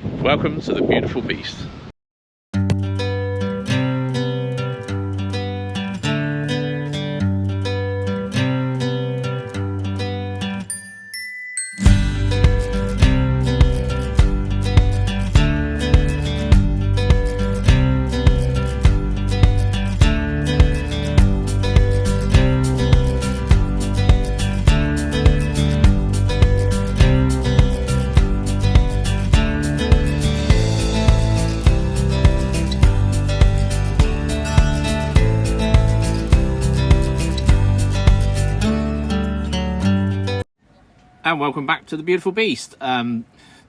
Welcome to the beautiful beast. And welcome back to the beautiful beast.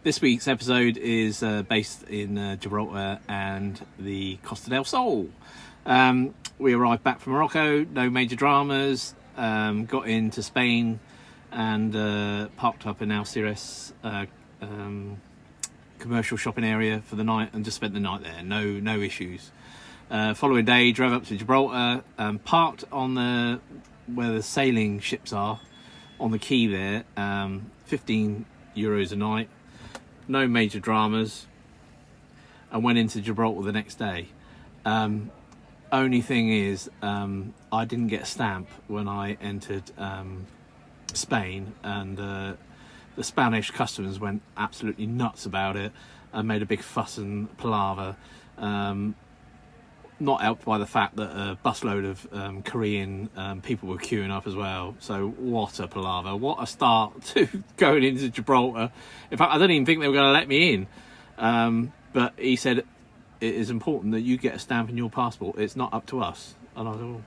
This week's episode is based in Gibraltar and the Costa del Sol. We arrived back from Morocco, no major dramas, got into Spain and parked up in Algeciras commercial shopping area for the night and just spent the night there, no issues. Following day, drove up to Gibraltar, parked on where the sailing ships are, on the quay there, €15 a night, no major dramas, and went into Gibraltar the next day. Only thing is, I didn't get a stamp when I entered Spain, and the Spanish customs went absolutely nuts about it and made a big fuss and palaver. Not helped by the fact that a busload of Korean people were queuing up as well. So what a palaver, what a start to going into Gibraltar. In fact, I don't even think they were going to let me in. But he said, it is important that you get a stamp in your passport. It's not up to us. And I thought,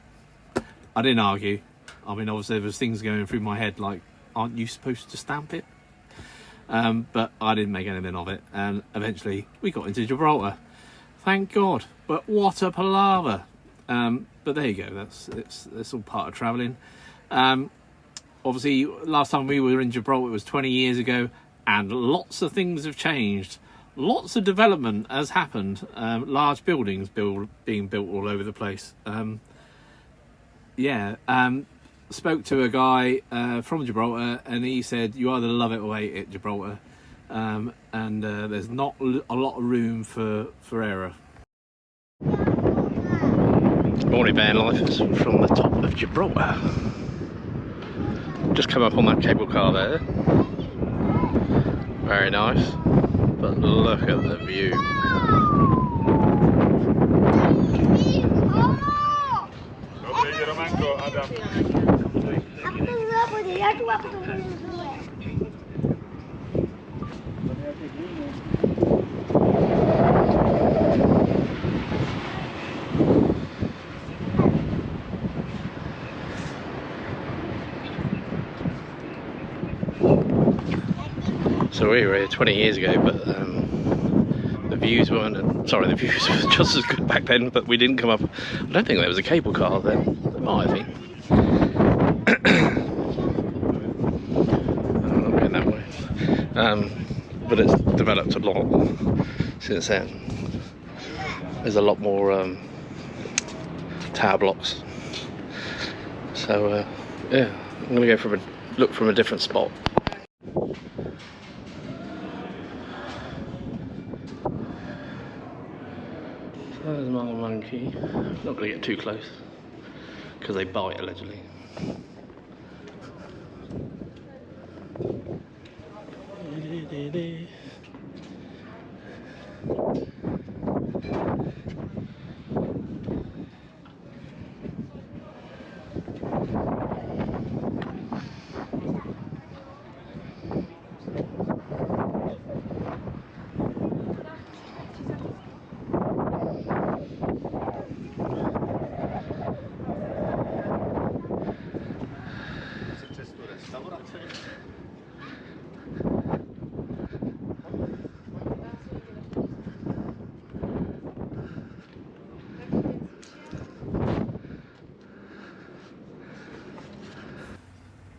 well, I didn't argue. I mean, obviously there was things going through my head like, aren't you supposed to stamp it? But I didn't make anything of it. And eventually we got into Gibraltar. Thank God, but what a palaver. But there you go, it's all part of travelling. Obviously, last time we were in Gibraltar, it was 20 years ago, and lots of things have changed. Lots of development has happened. Large buildings being built all over the place. Spoke to a guy from Gibraltar, and he said, you either love it or hate it, Gibraltar. And there's not a lot of room for error. Morning van life is from the top of Gibraltar. Just come up on that cable car there. Very nice. But look at the view. So we were here 20 years ago, but the views weren't, the views were just as good back then, but we didn't come up. I don't think there was a cable car then. There might have been. I'm not going that way. But it's developed a lot since then. There's a lot more tower blocks. So yeah, I'm going to go look from a different spot. There's my monkey. Not going to get too close because they bite allegedly.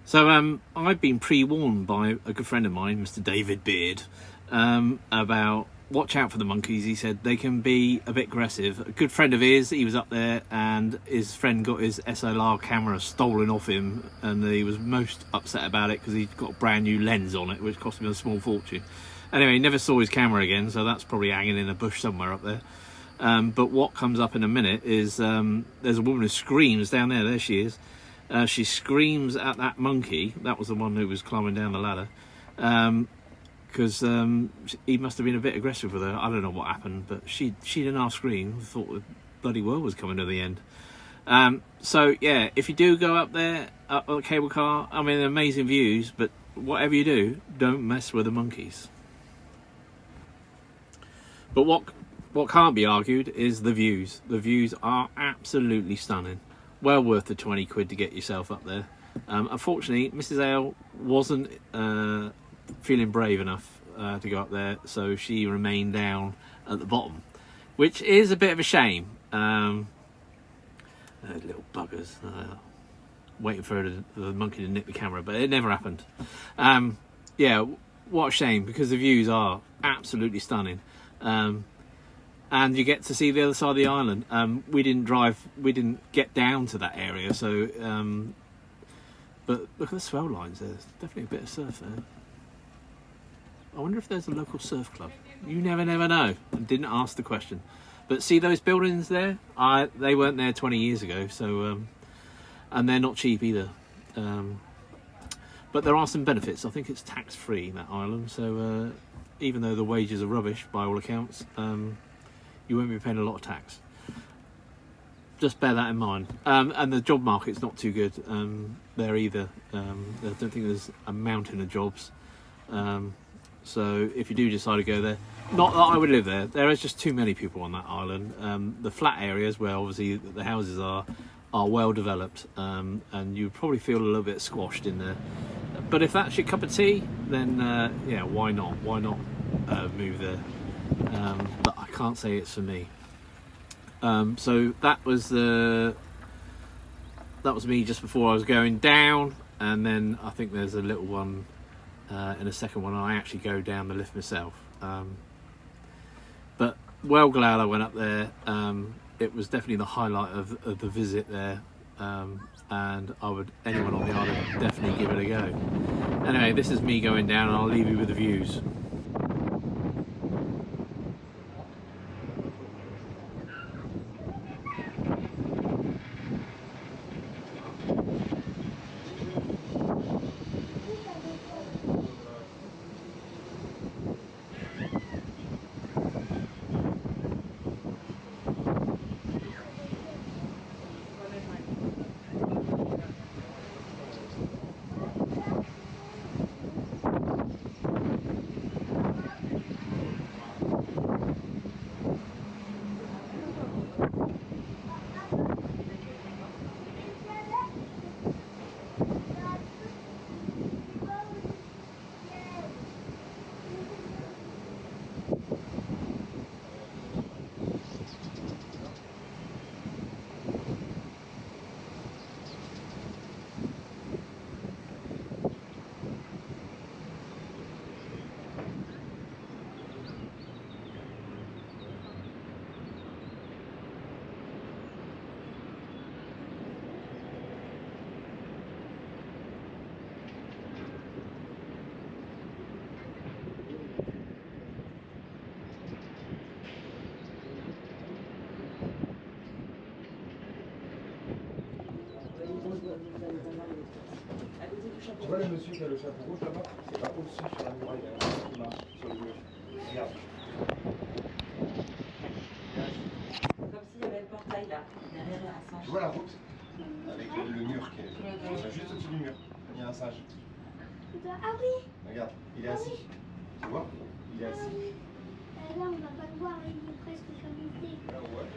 So I've been pre-warned by a good friend of mine, Mr. David Beard, about watch out for the monkeys. He said they can be a bit aggressive. A good friend of his, he was up there and his friend got his SLR camera stolen off him, and he was most upset about it because he'd got a brand new lens on it, which cost him a small fortune. Anyway, never saw his camera again, so that's probably hanging in a bush somewhere up there. But what comes up in a minute is there's a woman who screams down there. There she is. She screams at that monkey. That was the one who was climbing down the ladder. Because he must have been a bit aggressive with her. I don't know what happened, but she didn't half scream. Thought the bloody world was coming to the end. So yeah, if you do go up there up on a cable car, I mean, amazing views, but whatever you do, don't mess with the monkeys. But what can't be argued is the views. The views are absolutely stunning. Well worth the 20 quid to get yourself up there. Unfortunately, Mrs. Ale wasn't feeling brave enough to go up there, so she remained down at the bottom, which is a bit of a shame. Little buggers. Waiting for the monkey to nick the camera, but it never happened. Yeah, what a shame, because the views are absolutely stunning. And you get to see the other side of the island. We didn't get down to that area, so but look at the swell lines. There's definitely a bit of surf there. I wonder if there's a local surf club. You never know. I didn't ask the question. But see those buildings there? They weren't there 20 years ago, so and they're not cheap either. But there are some benefits. I think it's tax-free, that island, so even though the wages are rubbish by all accounts, you won't be paying a lot of tax. Just bear that in mind. And the job market's not too good there either. I don't think there's a mountain of jobs. So if you do decide to go there, not that I would live there. There is just too many people on that island. The flat areas where obviously the houses are well developed, and you probably feel a little bit squashed in there. But if that's your cup of tea, then yeah, why not? Why not move there? But I can't say it's for me. So that was me just before I was going down, and then I think there's a little one in a second one. I actually go down the lift myself. But well glad I went up there. It was definitely the highlight of the visit there, and I would, anyone on the island, definitely give it a go. Anyway, this is me going down, and I'll leave you with the views. Tu vois le monsieur qui a le chapeau rouge là-bas? C'est pas au-dessus sur la muraille, qui marche sur le mur. Regarde. Comme s'il y avait le portail là, derrière un singe. Tu vois la route? Avec le mur qui est juste au-dessus du mur. Il y a un singe. Ah oui. Regarde, il est assis. Tu vois? Il est assis. Là, on va pas le voir, il est presque camouflé. Là, ouais.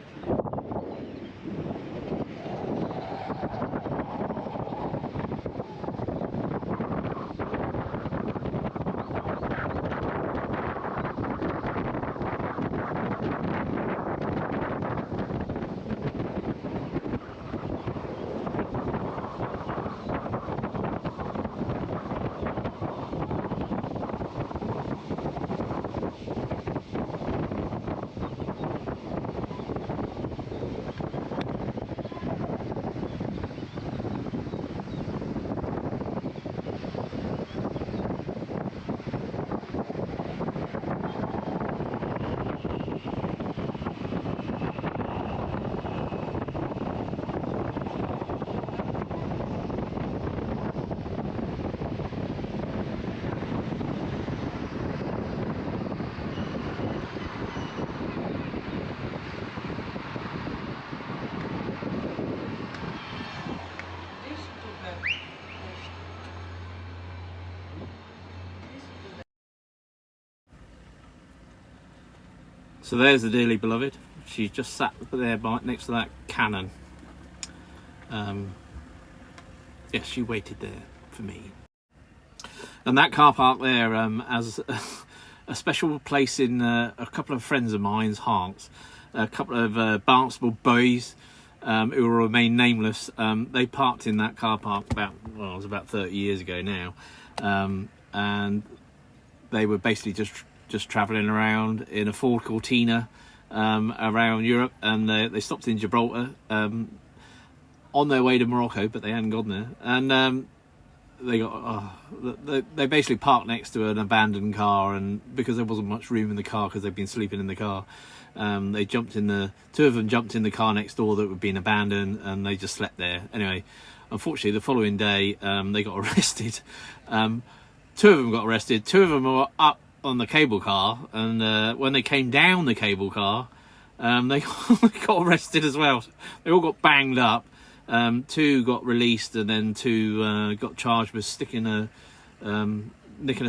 So there's the dearly beloved. She just sat there next to that cannon. Yes, she waited there for me. And that car park there has a special place in a couple of friends of mine's hearts. A couple of Barnstable boys who will remain nameless. They parked in that car park it was about 30 years ago now. And they were basically just travelling around in a Ford Cortina around Europe, and they stopped in Gibraltar on their way to Morocco, but they hadn't gone there. And they basically parked next to an abandoned car, and because there wasn't much room in the car because they'd been sleeping in the car, they jumped in two of them jumped in the car next door that had been abandoned, and they just slept there. Anyway, unfortunately the following day they got arrested. Two of them got arrested. Two of them were up on the cable car, and when they came down the cable car, they got arrested as well. They all got banged up. Two got released, and then two got charged with nicking a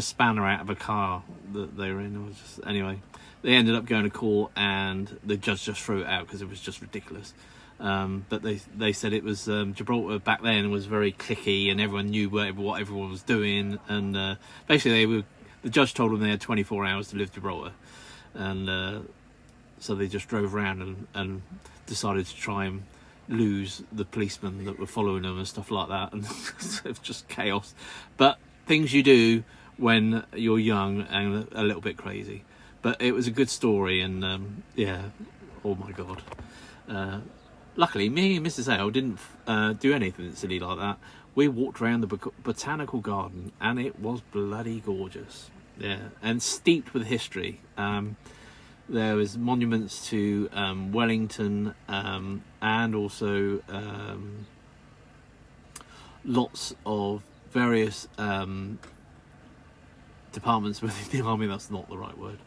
spanner out of a car that they were in. Anyway, they ended up going to court, and the judge just threw it out because it was just ridiculous. But they said it was Gibraltar back then was very cliquey, and everyone knew what everyone was doing, and basically the judge told them they had 24 hours to leave Gibraltar, and so they just drove around and decided to try and lose the policemen that were following them and stuff like that, and it's just chaos. But things you do when you're young and a little bit crazy. But it was a good story, and yeah, oh my god. Luckily, me and Mrs. Ale didn't do anything silly like that. We walked around the botanical garden, and it was bloody gorgeous. Yeah, and steeped with history. There was monuments to Wellington, and also lots of various departments within the army. That's not the right word.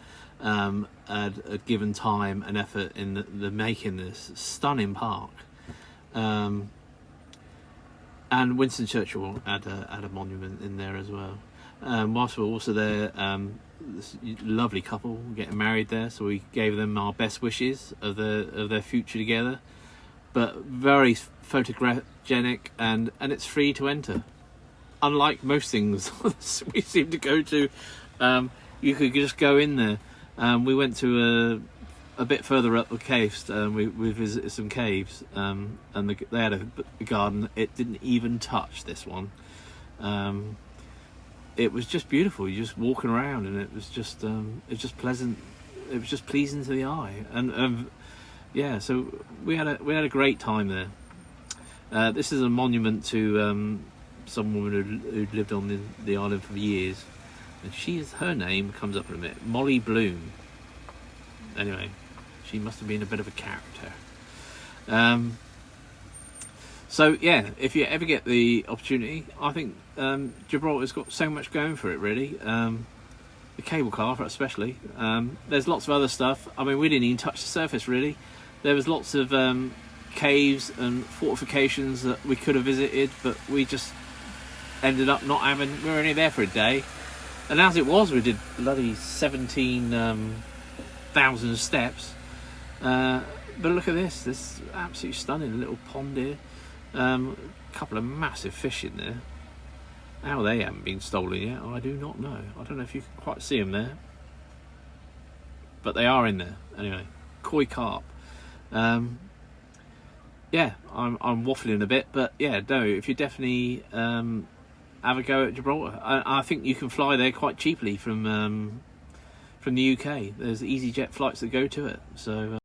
Had given time and effort in the making this stunning park, and Winston Churchill had a monument in there as well. Whilst we were also there, this lovely couple getting married there, so we gave them our best wishes of their future together. But very photogenic, and it's free to enter. Unlike most things we seem to go to, you could just go in there. We went to a bit further up the coast. We visited some caves, and they had a garden. It didn't even touch this one. It was just beautiful. You're just walking around, and it was just pleasant. It was just pleasing to the eye, and yeah. So we had a great time there. This is a monument to some woman who'd lived on the island for years, and her name comes up in a minute. Molly Bloom. Anyway, she must have been a bit of a character. So yeah, if you ever get the opportunity, I think Gibraltar's got so much going for it, really. The cable car, especially. There's lots of other stuff. I mean, we didn't even touch the surface, really. There was lots of caves and fortifications that we could have visited, but we just ended up not having. We were only there for a day, and as it was, we did bloody 17,000 steps. But look at this. This is absolutely stunning. A little pond here. A couple of massive fish in there. How they haven't been stolen yet, I do not know. I don't know if you can quite see them there, but they are in there anyway. Koi carp. Yeah, I'm waffling a bit, but yeah, no. If you definitely have a go at Gibraltar, I think you can fly there quite cheaply from the UK. There's EasyJet flights that go to it. So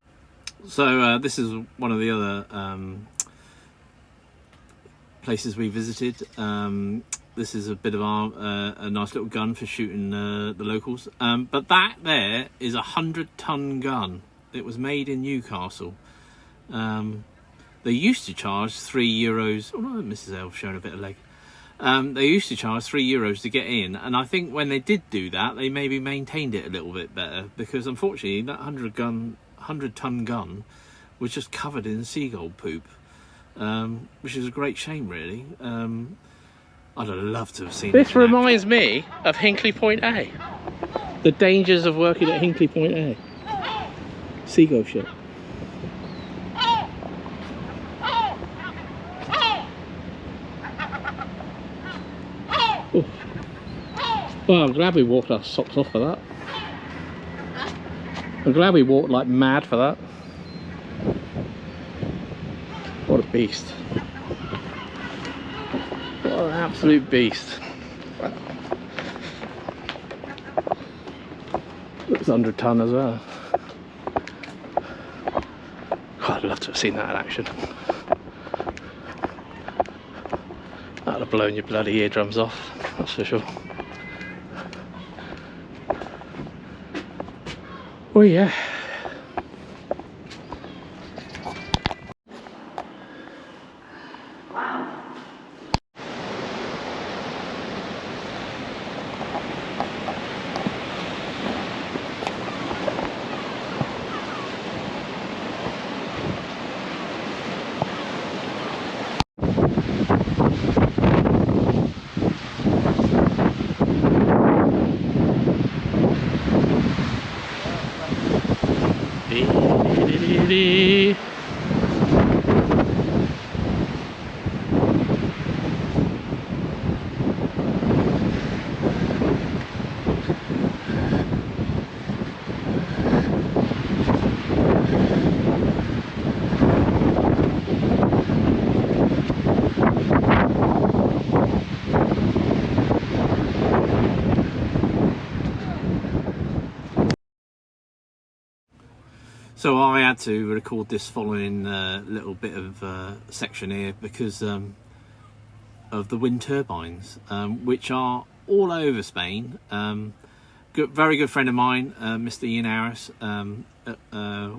this is one of the other places we visited. This is a bit of a nice little gun for shooting the locals. But that there is a 100-ton gun. It was made in Newcastle. They used to charge €3. Oh no, Mrs. Elf showing a bit of leg. They used to charge €3 to get in, and I think when they did do that, they maybe maintained it a little bit better, because unfortunately that 100-ton gun was just covered in seagull poop, which is a great shame, really. I'd have loved to have seen this. Reminds me of Hinkley Point A. The dangers of working at Hinkley Point A. Seagull shit. Oh. Well, I'm glad we walked our socks off for that. I'm glad we walked like mad for that. What a beast. What an absolute beast. Looks 100 ton as well. God, I'd love to have seen that in action. That'd have blown your bloody eardrums off, that's for sure. Oh yeah. So I had to record this following little bit of section here because of the wind turbines, which are all over Spain. Very good friend of mine, Mr. Ian Harris.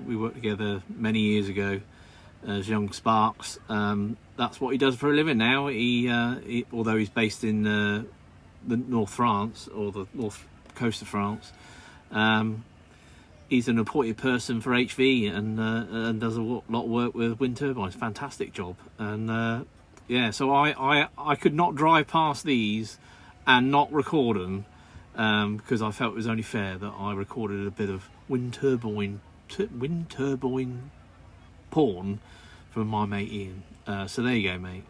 We worked together many years ago as young sparks. That's what he does for a living now. He although he's based in the North France, or the north coast of France, he's an appointed person for HV and does a lot of work with wind turbines. Fantastic job. And yeah, so I could not drive past these and not record them, because I felt it was only fair that I recorded a bit of wind turbine porn from my mate Ian. So there you go, mate.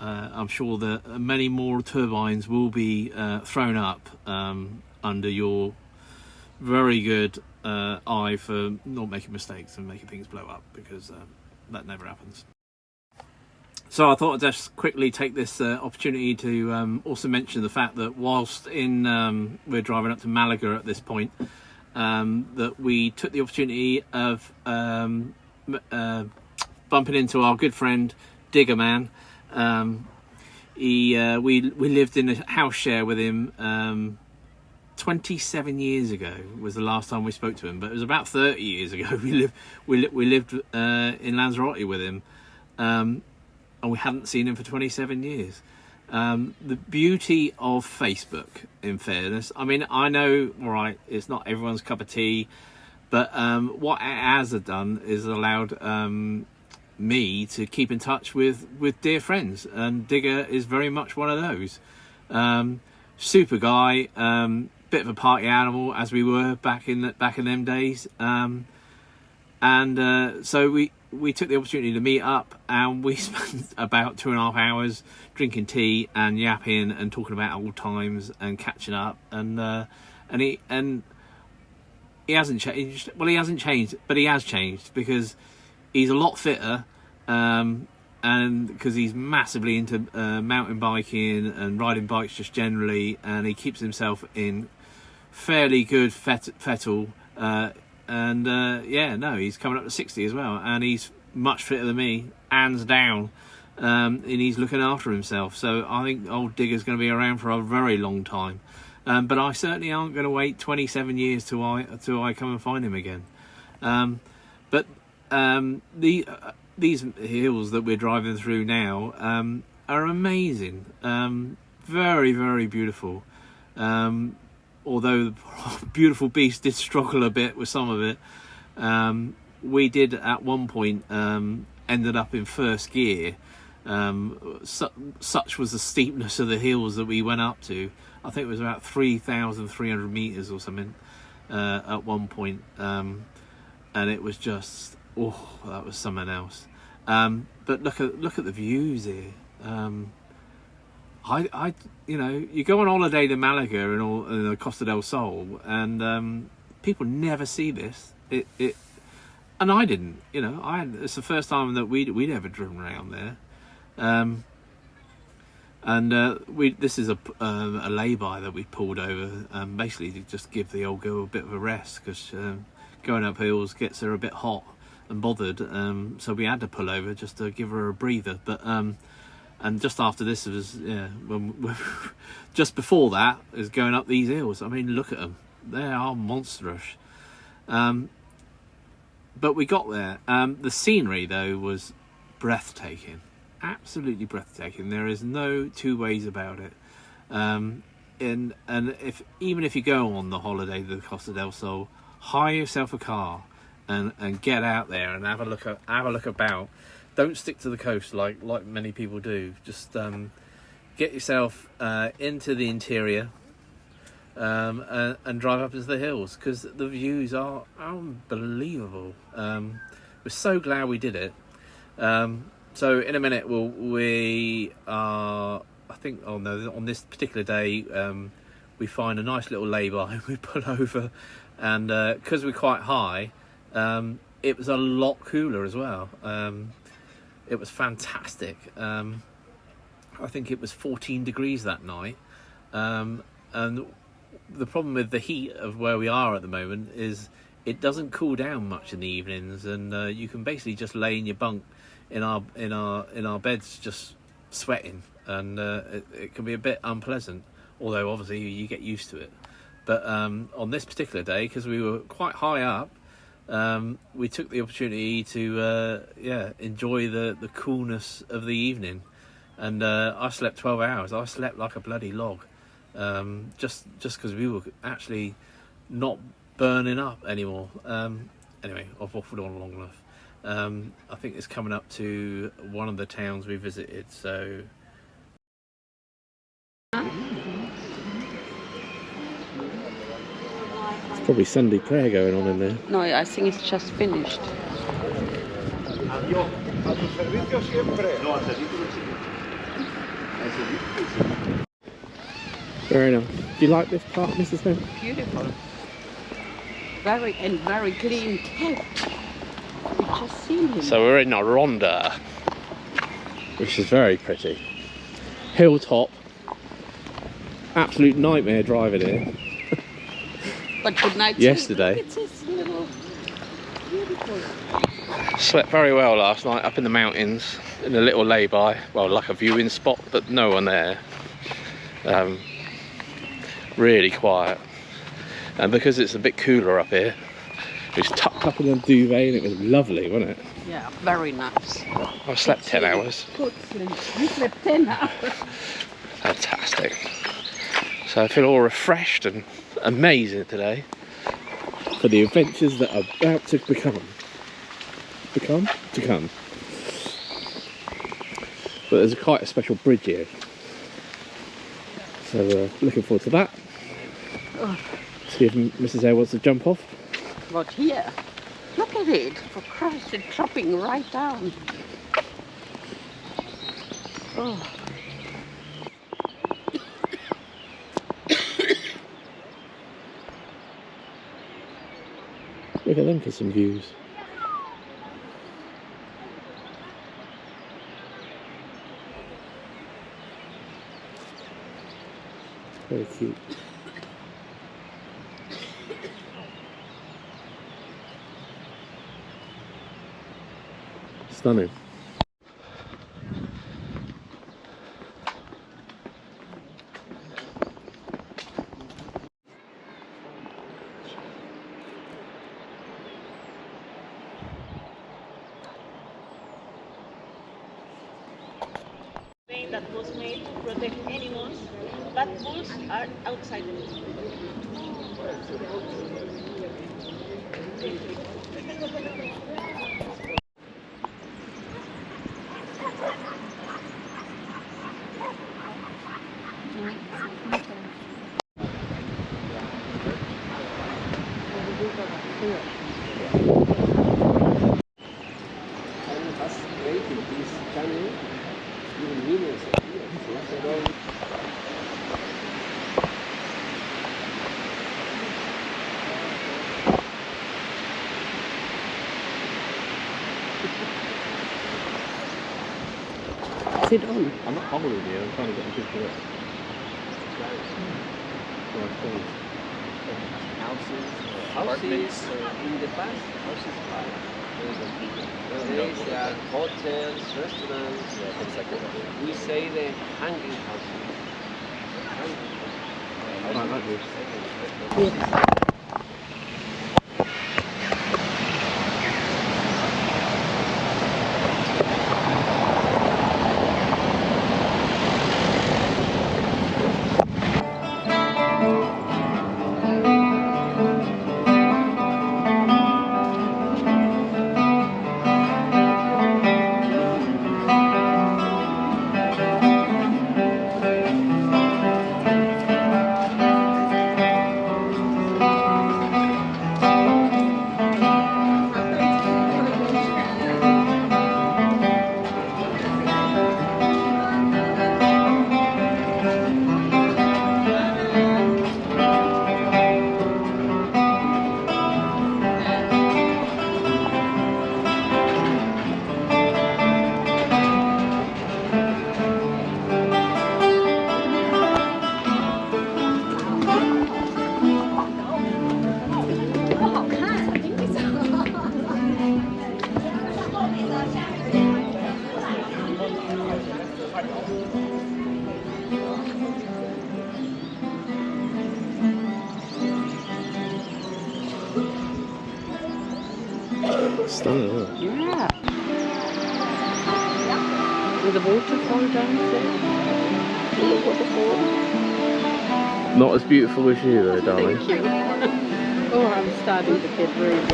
I'm sure that many more turbines will be thrown up under your very good eye for not making mistakes and making things blow up, because that never happens. So I thought I'd just quickly take this opportunity to also mention the fact that whilst we're driving up to Malaga at this point, that we took the opportunity of bumping into our good friend Digger Man. We lived in a house share with him 27 years ago was the last time we spoke to him, but it was about 30 years ago we lived in Lanzarote with him, and we hadn't seen him for 27 years. The beauty of Facebook, in fairness, I mean, I know, all right, it's not everyone's cup of tea, but what it has done is allowed me to keep in touch with dear friends, and Digger is very much one of those. Super guy, bit of a party animal, as we were back in them days, and so we took the opportunity to meet up, and we spent about 2.5 hours drinking tea and yapping and talking about old times and catching up, and he hasn't changed. Well, he hasn't changed, but he has changed, because he's a lot fitter, and because he's massively into mountain biking and riding bikes just generally, and he keeps himself in fairly good fettle, and yeah, no, he's coming up to 60 as well, and he's much fitter than me, hands down, and he's looking after himself. So I think old Digger's going to be around for a very long time, but I certainly aren't going to wait 27 years till I come and find him again. But these hills that we're driving through now are amazing, very, very beautiful. Although the beautiful beast did struggle a bit with some of it, we did at one point ended up in first gear. Such was the steepness of the hills that we went up to. I think it was about 3,300 meters or something. at one point, and it was just, oh, that was something else. But look at the views here. You know, you go on holiday to Malaga and the Costa del Sol, and people never see this. And I didn't. You know, it's the first time that we'd ever driven around there. This is a lay-by that we pulled over, basically to just give the old girl a bit of a rest, because going up hills gets her a bit hot and bothered. So we had to pull over just to give her a breather. But and just after this was just before that is going up these hills. I mean, look at them; they are monstrous. But we got there. The scenery though was breathtaking. Absolutely breathtaking. There is no two ways about it. And even if you go on the holiday to the Costa del Sol, hire yourself a car and get out there and have a look about. Don't stick to the coast like many people do. Just get yourself into the interior and drive up into the hills, because the views are unbelievable. We're so glad we did it. So in a minute we are, I think, on this particular day, we find a nice little lay-by and we pull over, and because we're quite high, it was a lot cooler as well. It was fantastic. I think it was 14 degrees that night, and the problem with the heat of where we are at the moment is it doesn't cool down much in the evenings, and you can basically just lay in your bunk in our beds just sweating, and it can be a bit unpleasant, although obviously you get used to it. But on this particular day, because we were quite high up, we took the opportunity to enjoy the coolness of the evening, and I slept 12 hours. I slept like a bloody log, just because we were actually not burning up anymore. Anyway, I've waffled on long enough. I think it's coming up to one of the towns we visited, so it's probably Sunday prayer going on in there. No, I think it's just finished. Adiós. A tu servicio siempre. No, al servicio Very nice. Do you like this part, Mrs. Finn? Beautiful. Very clean kept. We just seen him. So we're in a Ronda, which is very pretty. Hilltop. Absolute nightmare driving here. But good night. Yesterday. It's this little beautiful. Slept very well last night up in the mountains in a little lay-by. Well, like a viewing spot, but no one there. Really quiet. And because it's a bit cooler up here, it was tucked up in a duvet and it was lovely, wasn't it? Yeah, very nice. I slept 10 hours. Good sleep. You slept 10 hours. Fantastic. So I feel all refreshed and amazing today for the adventures that are about to come. But there's quite a special bridge here, so looking forward to that. See if Mrs. A wants to jump off. But here, look at it. For Christ, it's dropping right down. Oh. Look at them for some views. Very cute. Stunning. That was made to protect animals, but bulls are outside the law. has created this channel even millions of years. Is it on? I'm not holding you, I'm trying to get a picture of it. Houses in the past, houses are nowadays there are hotels, restaurants, we say the hanging houses. Right, like this. Yes. Stunning, isn't it? Yeah. With the waterfall down there. The waterfall. Not as beautiful as you though, darling. Thank you. Oh, I'm starting to get really.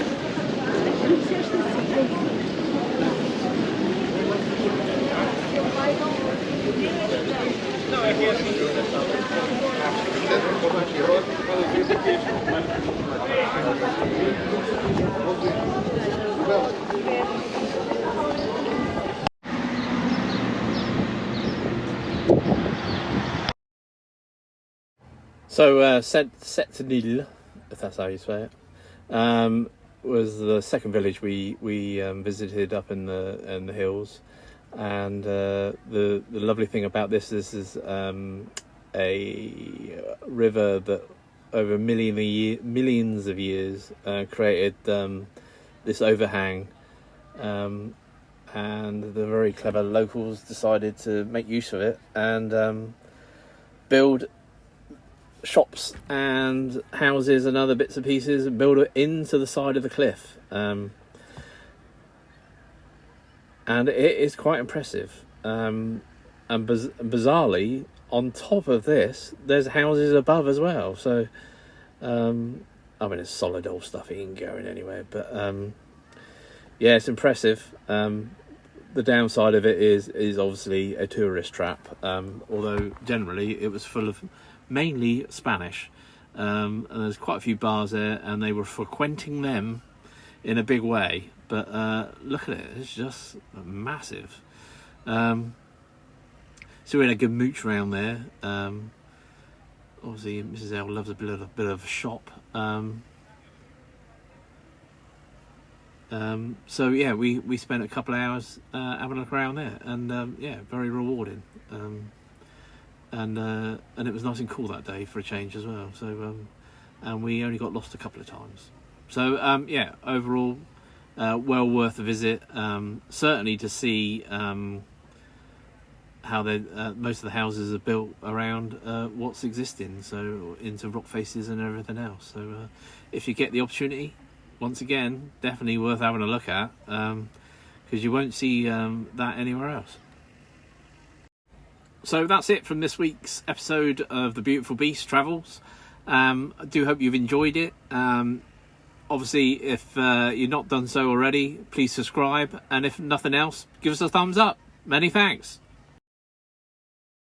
So, Senetil, if that's how you say it, was the second village we visited up in the hills, and the lovely thing about this is a river that over millions of years created this overhang, and the very clever locals decided to make use of it and build shops and houses and other bits and pieces and build it into the side of the cliff, and it is quite impressive, and bizarrely on top of this there's houses above as well, so I mean it's solid old stuff, it ain't going anywhere, but yeah, it's impressive. The downside of it is obviously a tourist trap, although generally it was full of mainly Spanish, and there's quite a few bars there and they were frequenting them in a big way, but look at it, it's just massive. So we had a good mooch around there. Obviously Mrs. L loves a bit of a shop, so yeah, we spent a couple of hours having a look around there, and yeah, very rewarding. And it was nice and cool that day for a change as well. So and we only got lost a couple of times. So yeah, overall, well worth a visit. Certainly to see how they most of the houses are built around what's existing, so into rock faces and everything else. So if you get the opportunity, once again, definitely worth having a look at, because you won't see that anywhere else. So that's it from this week's episode of The Beautiful Beast Travels. I do hope you've enjoyed it. Obviously, if you're not done so already, please subscribe. And if nothing else, give us a thumbs up. Many thanks.